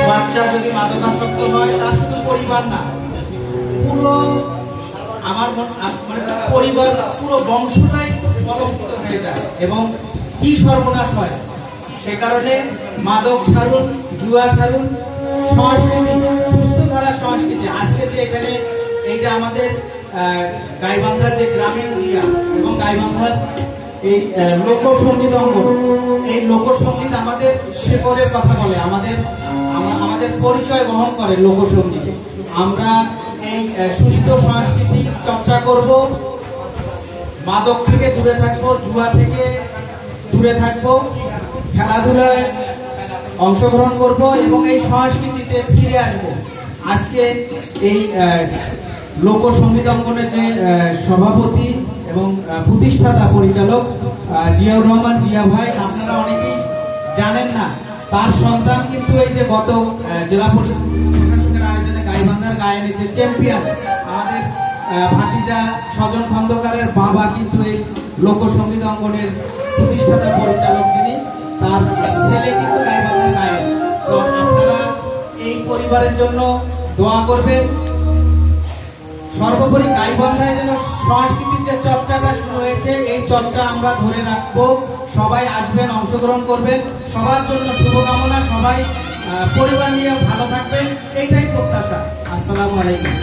বাচ্চা যদি মাদকাসক্ত হয় তার শুধু পরিবার না, পুরো আমার মানে পরিবার, পুরো বংশটাই কলঙ্কিত হয়ে যায় এবং কি সর্বনাশ হয়। সে কারণে মাদক ছাড়ুন, জুয়া ছাড়ুন, সংস্কৃতি, সুস্থ ধারার সংস্কৃতি। আজকে যে এখানে এই যে আমাদের গাইবান্ধার যে গ্রামীণ জিয়া এবং গাইবান্ধার এই লোকসঙ্গীত অঙ্গন, এই লোকসঙ্গীত আমাদের শেকড়ের কথা বলে, আমাদের পরিচয় বহন করে লোকসঙ্গীত। আমরা এই সুস্থ সংস্কৃতি চর্চা করব, মাদক থেকে দূরে থাকবো, জুয়া থেকে দূরে থাকবো, খেলাধুলায় অংশগ্রহণ করব এবং এই সংস্কৃতিতে ফিরে আসব। আজকে এই লোকসঙ্গীত অঙ্গনের যে সভাপতি এবং প্রতিষ্ঠাতা পরিচালক জিয়াউর রহমান জিয়া ভাই, আপনারা অনেকেই জানেন না, তার সন্তান কিন্তু এই যে গত জেলা প্রশাসকের আয়োজনে গাইবান্ধার গায়নের যে চ্যাম্পিয়ন, আমাদের ভাতিজা স্বজন খন্দকারের বাবা কিন্তু এই লোকসঙ্গীত অঙ্গনের প্রতিষ্ঠাতা পরিচালক, যিনি তার ছেলে কিন্তু গাইবান্ধার গায়ন। তো আপনারা এই পরিবারের জন্য দোয়া করবেন। সর্বোপরি গাইবান্ধায় যেন সংস্কৃতির যে চর্চাটা শুরু হয়েছে, এই চর্চা আমরা ধরে রাখবো। সবাই আসবেন, অংশগ্রহণ করবেন, সবার জন্য শুভকামনা। সবাই পরিবার নিয়ে ভালো থাকবেন, এইটাই প্রত্যাশা। আসসালামু আলাইকুম।